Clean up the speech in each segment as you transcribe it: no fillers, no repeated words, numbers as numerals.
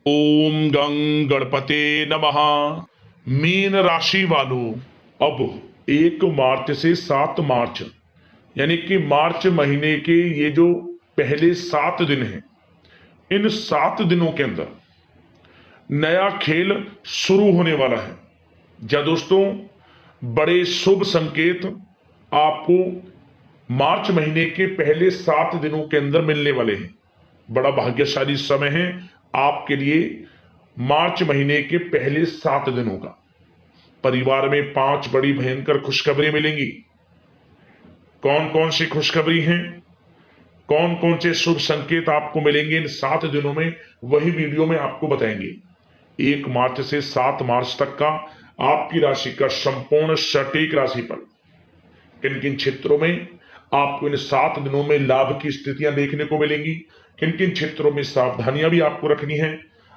ओम गं गणपते नमः। मीन राशि वालों, अब 1 मार्च से 7 मार्च यानी कि मार्च महीने के ये जो पहले 7 दिन हैं, इन 7 दिनों के अंदर नया खेल शुरू होने वाला है। जा दोस्तों, बड़े शुभ संकेत आपको मार्च महीने के पहले 7 दिनों के अंदर मिलने वाले हैं। बड़ा भाग्यशाली समय है आपके लिए। मार्च महीने के पहले 7 दिनों का परिवार में 5 बड़ी भयंकर खुशखबरी मिलेंगी। कौन कौन सी खुशखबरी हैं, कौन कौन से शुभ संकेत आपको मिलेंगे इन 7 दिनों में, वही वीडियो में आपको बताएंगे। 1 मार्च से 7 मार्च तक का आपकी राशि का संपूर्ण सटीक राशिफल, किन किन क्षेत्रों में आपको इन 7 दिनों में लाभ की स्थितियां देखने को मिलेंगी, किन किन क्षेत्रों में सावधानियां भी आपको रखनी है।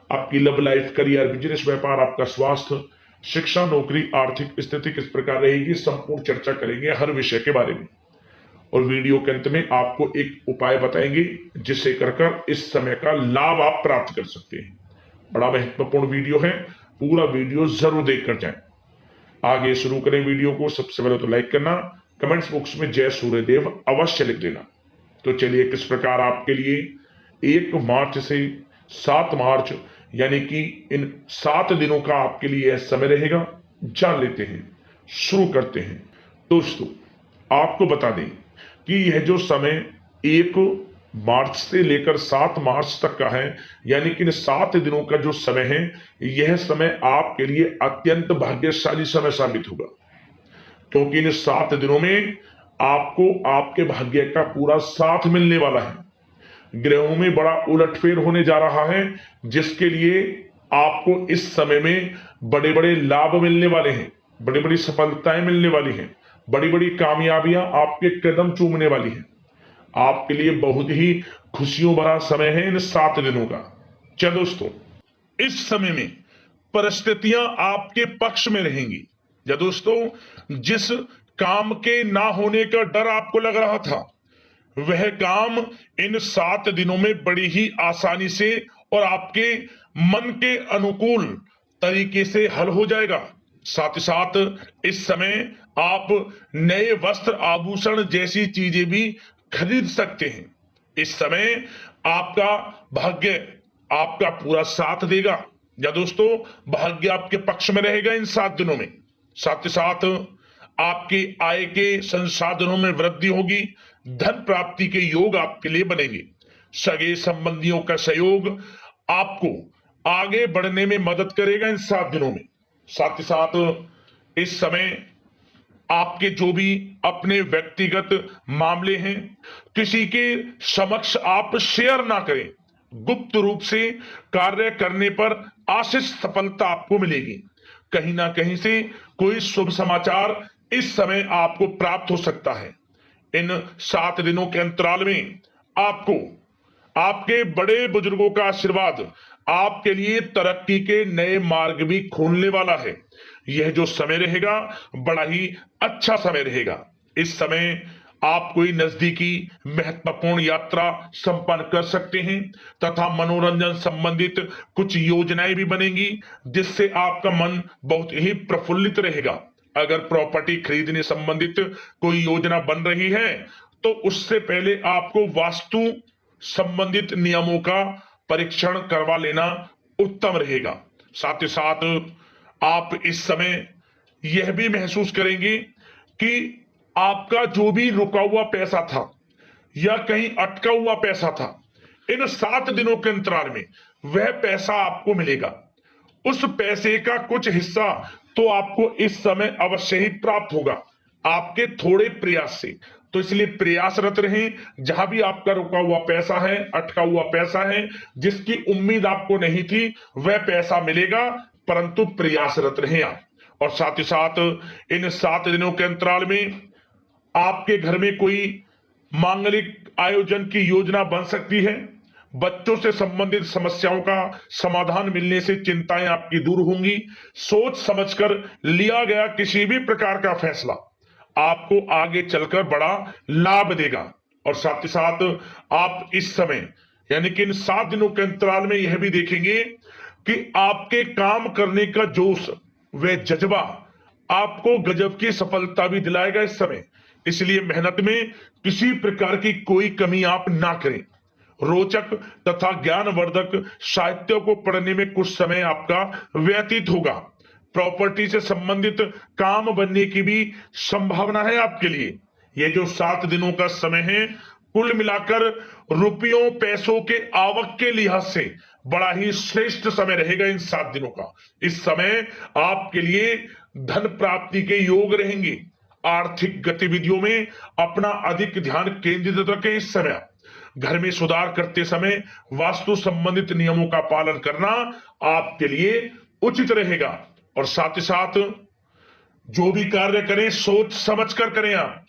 आपकी लव लाइफ, करियर, बिजनेस, व्यापार, आपका स्वास्थ्य, शिक्षा, नौकरी, आर्थिक स्थिति किस प्रकार रहेगी, संपूर्ण चर्चा करेंगे हर विषय के बारे में। और वीडियो के अंत में आपको एक उपाय बताएंगे जिससे कर इस समय का लाभ आप प्राप्त कर सकते हैं। बड़ा महत्वपूर्ण वीडियो है, पूरा वीडियो जरूर देखकर जाएं। आगे शुरू करें वीडियो को। सबसे पहले तो लाइक करना, कमेंट्स बॉक्स में जय सूर्यदेव अवश्य लिख देना। तो चलिए, किस प्रकार आपके लिए 1 मार्च से 7 मार्च यानी कि इन 7 दिनों का आपके लिए यह समय रहेगा, जान लेते हैं, शुरू करते हैं। दोस्तों, आपको बता दें कि यह जो समय 1 मार्च से लेकर 7 मार्च तक का है, यानी कि इन 7 दिनों का जो समय है, यह समय आपके लिए अत्यंत भाग्यशाली समय साबित होगा। क्योंकि इन 7 दिनों में आपको आपके भाग्य का पूरा साथ मिलने वाला है। ग्रहों में बड़ा उलटफेर होने जा रहा है, जिसके लिए आपको इस समय में बड़े बड़े लाभ मिलने वाले हैं, बड़ी बड़ी सफलताएं मिलने वाली हैं, बड़ी बड़ी कामयाबियां आपके कदम चूमने वाली हैं। आपके लिए बहुत ही खुशियों भरा समय है इन 7 दिनों का। चलो दोस्तों, इस समय में परिस्थितियां आपके पक्ष में रहेंगी। या दोस्तों, जिस काम के ना होने का डर आपको लग रहा था, वह काम इन 7 दिनों में बड़ी ही आसानी से और आपके मन के अनुकूल तरीके से हल हो जाएगा। साथ ही साथ इस समय आप नए वस्त्र, आभूषण जैसी चीजें भी खरीद सकते हैं। इस समय आपका भाग्य आपका पूरा साथ देगा। या दोस्तों, भाग्य आपके पक्ष में रहेगा इन 7 दिनों में। साथ ही साथ आपकी आय के संसाधनों में वृद्धि होगी, धन प्राप्ति के योग आपके लिए बनेंगे। सगे संबंधियों का सहयोग आपको आगे बढ़ने में मदद करेगा इन 7 दिनों में। साथ ही साथ इस समय आपके जो भी अपने व्यक्तिगत मामले हैं, किसी के समक्ष आप शेयर ना करें। गुप्त रूप से कार्य करने पर आशीष सफलता आपको मिलेगी। कहीं ना कहीं से कोई शुभ समाचार इस समय आपको प्राप्त हो सकता है। इन 7 दिनों के अंतराल में आपको आपके बड़े बुजुर्गों का आशीर्वाद आपके लिए तरक्की के नए मार्ग भी खोलने वाला है। यह जो समय रहेगा, बड़ा ही अच्छा समय रहेगा। इस समय आप कोई नजदीकी महत्वपूर्ण यात्रा संपन्न कर सकते हैं तथा मनोरंजन संबंधित कुछ योजनाएं भी बनेंगी, जिससे आपका मन बहुत ही प्रफुल्लित रहेगा। अगर प्रॉपर्टी खरीदने संबंधित कोई योजना बन रही है, तो उससे पहले आपको वास्तु संबंधित नियमों का परीक्षण करवा लेना उत्तम रहेगा। साथ ही साथ आप इस समय यह भी महसूस करेंगे कि आपका जो भी रुका हुआ पैसा था या कहीं अटका हुआ पैसा था, इन 7 दिनों के अंतराल में वह पैसा आपको मिलेगा। उस पैसे का कुछ हिस्सा तो आपको इस समय अवश्य ही प्राप्त होगा, आपके थोड़े प्रयास से। तो इसलिए प्रयासरत रहें। जहां भी आपका रुका हुआ पैसा है, अटका हुआ पैसा है, जिसकी उम्मीद आपको नहीं थी, वह पैसा मिलेगा, परंतु प्रयासरत रहें आप। और साथ ही साथ इन 7 दिनों के अंतराल में आपके घर में कोई मांगलिक आयोजन की योजना बन सकती है। बच्चों से संबंधित समस्याओं का समाधान मिलने से चिंताएं आपकी दूर होंगी। सोच समझकर लिया गया किसी भी प्रकार का फैसला आपको आगे चलकर बड़ा लाभ देगा। और साथ ही साथ आप इस समय यानी कि इन 7 दिनों के अंतराल में यह भी देखेंगे कि आपके काम करने का जोश व जज्बा आपको गजब की सफलता भी दिलाएगा इस समय। इसलिए मेहनत में किसी प्रकार की कोई कमी आप ना करें। रोचक तथा ज्ञानवर्धक साहित्य को पढ़ने में कुछ समय आपका व्यतीत होगा। प्रॉपर्टी से संबंधित काम बनने की भी संभावना है आपके लिए। ये जो 7 दिनों का समय है, कुल मिलाकर रुपयों पैसों के आवक के लिहाज से बड़ा ही श्रेष्ठ समय रहेगा इन 7 दिनों का। इस समय आपके लिए धन प्राप्ति के योग रहेंगे। आर्थिक गतिविधियों में अपना अधिक ध्यान केंद्रित रखें। इस समय घर में सुधार करते समय वास्तु संबंधित नियमों का पालन करना आपके लिए उचित रहेगा। और साथ ही साथ जो भी कार्य करें सोच समझ कर करें। आप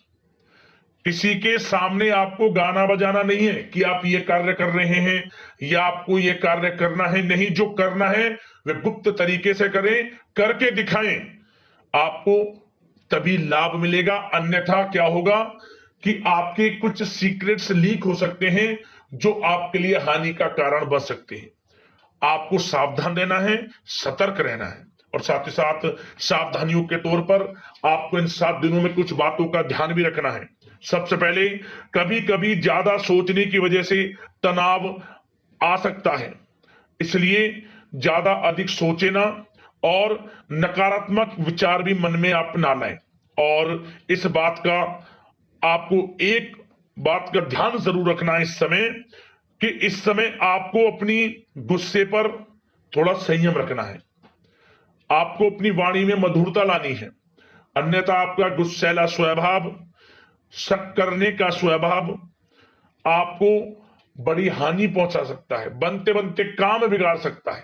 किसी के सामने आपको गाना बजाना नहीं है कि आप ये कार्य कर रहे हैं या आपको ये कार्य करना है। नहीं, जो करना है वे गुप्त तरीके से करें, करके दिखाएं। आपको तभी लाभ मिलेगा, अन्यथा क्या होगा कि आपके कुछ सीक्रेट्स लीक हो सकते हैं जो आपके लिए हानि का कारण बन सकते हैं। आपको सावधान रहना है, सतर्क रहना है। और साथ ही साथ सावधानियों के तौर पर आपको इन 7 दिनों में कुछ बातों का ध्यान भी रखना है। सबसे पहले, कभी कभी ज्यादा सोचने की वजह से तनाव आ सकता है, इसलिए ज्यादा अधिक सोचे ना और नकारात्मक विचार भी मन में आप ना लाएं। और इस बात का आपको एक बात का ध्यान जरूर रखना है इस समय कि इस समय आपको अपनी गुस्से पर थोड़ा संयम रखना है। आपको अपनी वाणी में मधुरता लानी है, अन्यथा आपका गुस्सैला स्वभाव, शक करने का स्वभाव आपको बड़ी हानि पहुंचा सकता है, बनते बनते काम बिगाड़ सकता है।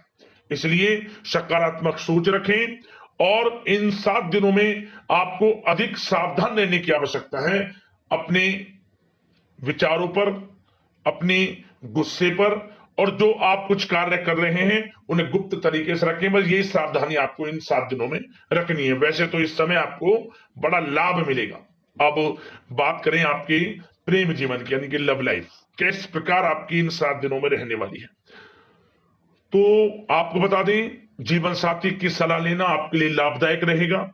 इसलिए सकारात्मक सोच रखें और इन 7 दिनों में आपको अधिक सावधान रहने की आवश्यकता है। अपने विचारों पर, अपने गुस्से पर, और जो आप कुछ कार्य कर रहे हैं उन्हें गुप्त तरीके से रखें। बस यही सावधानी आपको इन 7 दिनों में रखनी है। वैसे तो इस समय आपको बड़ा लाभ मिलेगा। अब बात करें आपके प्रेम जीवन की, यानी कि लव लाइफ किस प्रकार आपकी इन 7 दिनों में रहने वाली है। तो आपको बता दें, जीवन साथी की सलाह लेना आपके लिए लाभदायक रहेगा।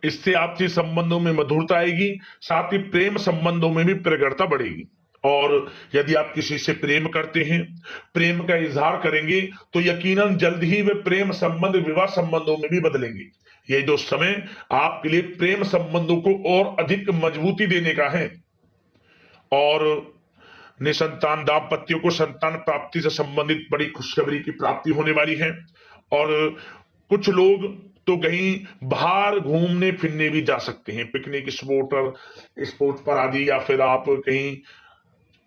इससे आपसी संबंधों में मधुरता आएगी, साथ ही प्रेम संबंधों में भी प्रगाढ़ता बढ़ेगी। और यदि आप किसी से प्रेम करते हैं, प्रेम का इजहार करेंगे, तो यकीनन जल्द ही वे प्रेम संबंध विवाह संबंधों में भी बदलेंगे। ये जो समय आपके लिए प्रेम संबंधों को और अधिक मजबूती देने का है। और निसंतान दाम्पत्यों को संतान प्राप्ति से संबंधित बड़ी खुशखबरी की प्राप्ति होने वाली है। और कुछ लोग तो कहीं बाहर घूमने फिरने भी जा सकते हैं, पिकनिक स्पॉट पर आदि, या फिर आप कहीं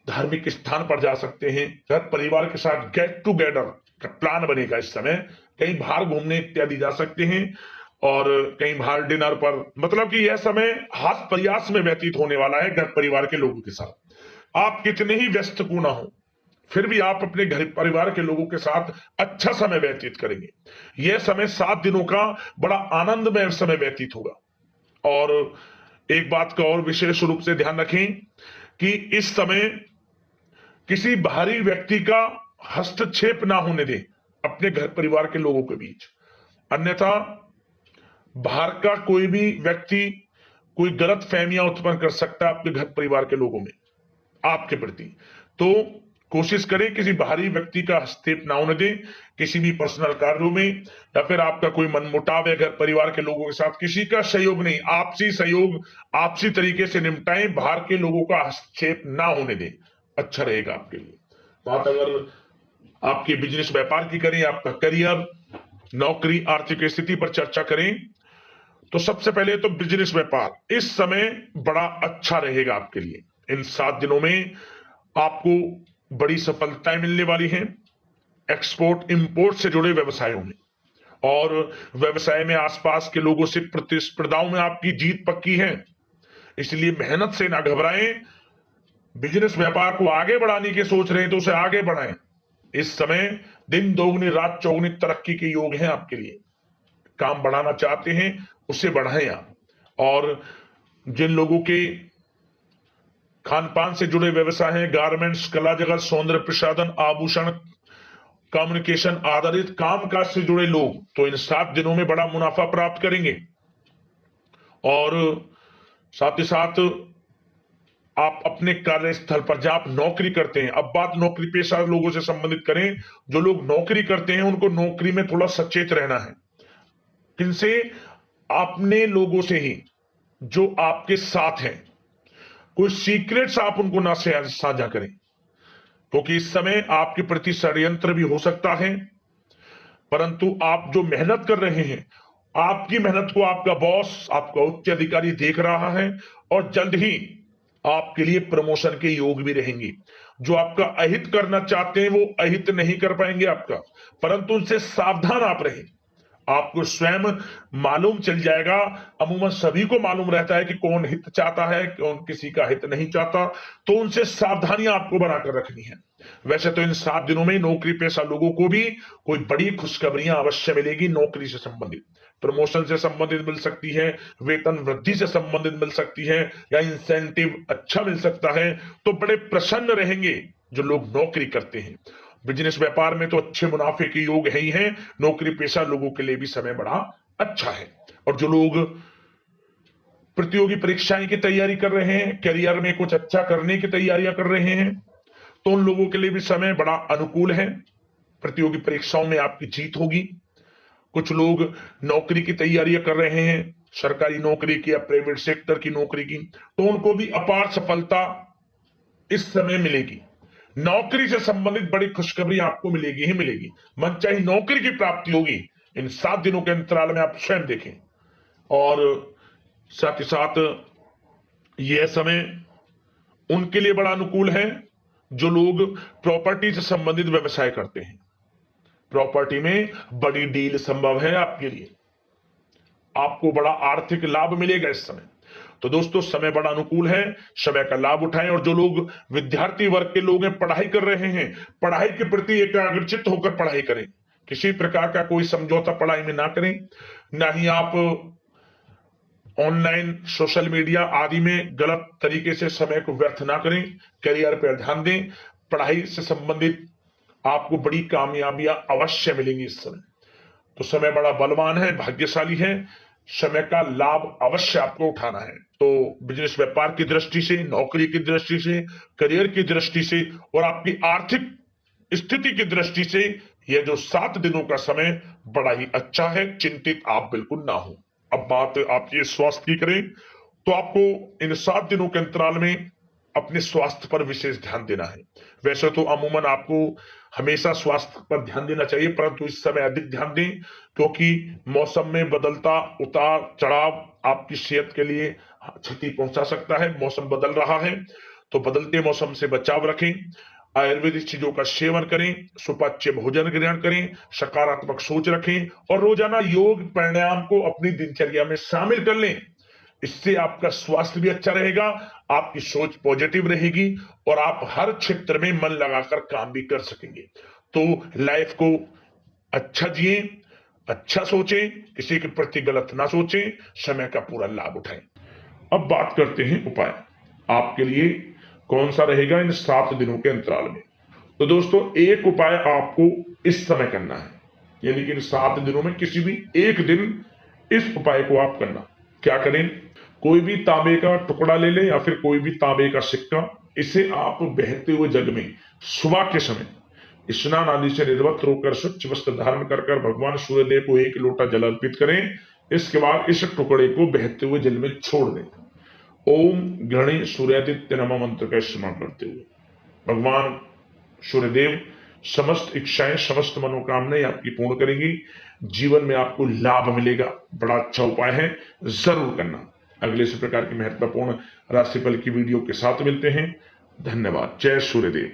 धार्मिक स्थान पर जा सकते हैं। घर परिवार के साथ गेट टुगेदर का प्लान बनेगा इस समय। कहीं बाहर घूमने इत्यादि जा सकते हैं और कहीं बाहर डिनर पर, मतलब कि यह समय हास प्रयास में व्यतीत होने वाला है घर परिवार के लोगों के साथ। आप कितने ही व्यस्त क्यों ना हो, फिर भी आप अपने घर परिवार के लोगों के साथ अच्छा समय व्यतीत करेंगे। यह समय 7 दिनों का बड़ा आनंदमय समय व्यतीत होगा। और एक बात का और विशेष रूप से ध्यान रखें कि इस समय किसी बाहरी व्यक्ति का हस्तक्षेप ना होने दें अपने घर परिवार के लोगों के बीच, अन्यथा बाहर का कोई भी व्यक्ति कोई गलत फहमियां उत्पन्न कर सकता है आपके घर परिवार के लोगों में आपके प्रति। तो कोशिश करें किसी बाहरी व्यक्ति का हस्तक्षेप ना होने दें किसी भी पर्सनल कार्यों में, या फिर आपका कोई मनमुटाव है घर परिवार के लोगों के साथ, किसी का सहयोग नहीं, आपसी सहयोग आपसी तरीके से निपटाएं, बाहर के लोगों का हस्तक्षेप ना होने दें, अच्छा रहेगा आपके लिए। बात अगर आपके बिजनेस व्यापार की करें, आपका करियर, नौकरी, आर्थिक स्थिति पर चर्चा करें, तो सबसे पहले तो बिजनेस व्यापार इस समय बड़ा अच्छा रहेगा आपके लिए। इन 7 दिनों में आपको बड़ी सफलताएं मिलने वाली हैं एक्सपोर्ट इंपोर्ट से जुड़े व्यवसायों में, और व्यवसाय में आसपास के लोगों से प्रतिस्पर्धाओं में आपकी जीत पक्की है। इसलिए मेहनत से ना घबराएं। बिजनेस व्यापार को आगे बढ़ाने की सोच रहे हैं तो उसे आगे बढ़ाएं। इस समय दिन दोगुनी रात चौगुनी तरक्की के योग हैं आपके लिए। काम बढ़ाना चाहते हैं उसे बढ़ाएं आप। और जिन लोगों के खान पान से जुड़े व्यवसाय हैं, गारमेंट्स, कला जगत, सौंदर्य प्रसाधन, आभूषण कम्युनिकेशन आधारित कामकाज से जुड़े लोग तो इन 7 दिनों में बड़ा मुनाफा प्राप्त करेंगे। और साथ ही साथ आप अपने कार्यस्थल पर जहां आप नौकरी करते हैं, अब बात नौकरी पेशा लोगों से संबंधित करें, जो लोग नौकरी करते हैं उनको नौकरी में थोड़ा सचेत रहना है। किनसे? अपने लोगों से ही जो आपके साथ हैं। कोई सीक्रेट्स आप उनको ना साझा करें, क्योंकि इस समय आपके प्रति षड्यंत्र भी हो सकता है। परंतु आप जो मेहनत कर रहे हैं, आपकी मेहनत को आपका बॉस, आपका उच्च अधिकारी देख रहा है और जल्द ही आपके लिए प्रमोशन के योग भी रहेंगे। जो आपका अहित करना चाहते हैं वो अहित नहीं कर पाएंगे आपका, परंतु उनसे सावधान आप रहें। आपको स्वयं मालूम चल जाएगा। अमूमन सभी को मालूम रहता है कि कौन हित चाहता है, कौन किसी का हित नहीं चाहता, तो उनसे सावधानियां आपको बनाकर रखनी है। वैसे तो इन 7 दिनों में नौकरी पेशा लोगों को भी कोई बड़ी खुशखबरियां अवश्य मिलेगी। नौकरी से संबंधित, प्रमोशन से संबंधित मिल सकती है, वेतन वृद्धि से संबंधित मिल सकती है, या इंसेंटिव अच्छा मिल सकता है। तो बड़े प्रसन्न रहेंगे जो लोग नौकरी करते हैं। बिजनेस व्यापार में तो अच्छे मुनाफे के योग है ही है। नौकरी पेशा लोगों के लिए भी समय बड़ा अच्छा है। और जो लोग प्रतियोगी परीक्षाएं की तैयारी कर रहे हैं, करियर में कुछ अच्छा करने की तैयारियां कर रहे हैं, तो उन लोगों के लिए भी समय बड़ा अनुकूल है। प्रतियोगी परीक्षाओं में आपकी जीत होगी। कुछ लोग नौकरी की तैयारियां कर रहे हैं, सरकारी नौकरी की या प्राइवेट सेक्टर की नौकरी की, तो उनको भी अपार सफलता इस समय मिलेगी। नौकरी से संबंधित बड़ी खुशखबरी आपको मिलेगी ही मिलेगी। मनचाही नौकरी की प्राप्ति होगी। इन 7 दिनों के अंतराल में आप स्वयं देखें। और साथ ही साथ यह समय उनके लिए बड़ा अनुकूल है जो लोग प्रॉपर्टी से संबंधित व्यवसाय करते हैं। प्रॉपर्टी में बड़ी डील संभव है आपके लिए। आपको बड़ा आर्थिक लाभ मिलेगा इस समय। तो दोस्तों, समय बड़ा अनुकूल है, समय का लाभ उठाएं। और जो लोग विद्यार्थी वर्ग के लोग हैं, पढ़ाई कर रहे हैं, पढ़ाई के प्रति एकाग्रचित्त होकर पढ़ाई करें। किसी प्रकार का कोई समझौता पढ़ाई में ना करें, ना ही आप ऑनलाइन सोशल मीडिया आदि में गलत तरीके से समय को व्यर्थ ना करें। करियर पर ध्यान दें। पढ़ाई से संबंधित आपको बड़ी कामयाबियां अवश्य मिलेंगी इस समय। तो समय बड़ा बलवान है, भाग्यशाली है। समय का लाभ अवश्य आपको उठाना है। तो बिजनेस व्यापार की दृष्टि से, नौकरी की दृष्टि से, करियर की दृष्टि से और आपकी आर्थिक स्थिति की दृष्टि से यह जो 7 दिनों का समय बड़ा ही अच्छा है। चिंतित आप बिल्कुल ना हो। अब बात आपकी स्वास्थ्य की करें तो आपको इन 7 दिनों के अंतराल में अपने स्वास्थ्य पर विशेष ध्यान देना है। वैसे तो अमूमन आपको हमेशा स्वास्थ्य पर ध्यान देना चाहिए, परंतु इस समय अधिक ध्यान दें, क्योंकि मौसम में बदलता उतार चढ़ाव आपकी सेहत के लिए क्षति पहुंचा सकता है। मौसम बदल रहा है, तो बदलते मौसम से बचाव रखें। आयुर्वेदिक चीजों का सेवन करें, सुपाच्य भोजन ग्रहण करें, सकारात्मक सोच रखें और रोजाना योग प्राणायाम को अपनी दिनचर्या में शामिल कर लें। इससे आपका स्वास्थ्य भी अच्छा रहेगा, आपकी सोच पॉजिटिव रहेगी और आप हर क्षेत्र में मन लगाकर काम भी कर सकेंगे। तो लाइफ को अच्छा जिए, अच्छा सोचें, किसी के प्रति गलत ना सोचें, समय का पूरा लाभ उठाएं। अब बात करते हैं उपाय आपके लिए कौन सा रहेगा इन 7 दिनों के अंतराल में। तो दोस्तों, एक उपाय आपको इस समय करना है, यानी कि इन 7 दिनों में किसी भी एक दिन इस उपाय को आप करना। क्या करें? कोई भी तांबे का टुकड़ा ले लें या फिर कोई भी तांबे का सिक्का, इसे आप बहते हुए जग में सुबह के समय स्नान आदि से निर्वस्त्र होकर स्वच्छ वस्त्र धारण कर भगवान सूर्यदेव को 1 लोटा जल अर्पित करें। इसके बाद इस टुकड़े को बहते हुए जल में छोड़ दें। ओम गणे सूर्यादित्य नमः मंत्र का स्मरण करते हुए भगवान सूर्यदेव समस्त इच्छाएं, समस्त मनोकामनाएं आपकी पूर्ण करेंगी। जीवन में आपको लाभ मिलेगा। बड़ा अच्छा उपाय है, जरूर करना। अगले इस प्रकार की महत्वपूर्ण राशिफल की वीडियो के साथ मिलते हैं। धन्यवाद। जय सूर्यदेव।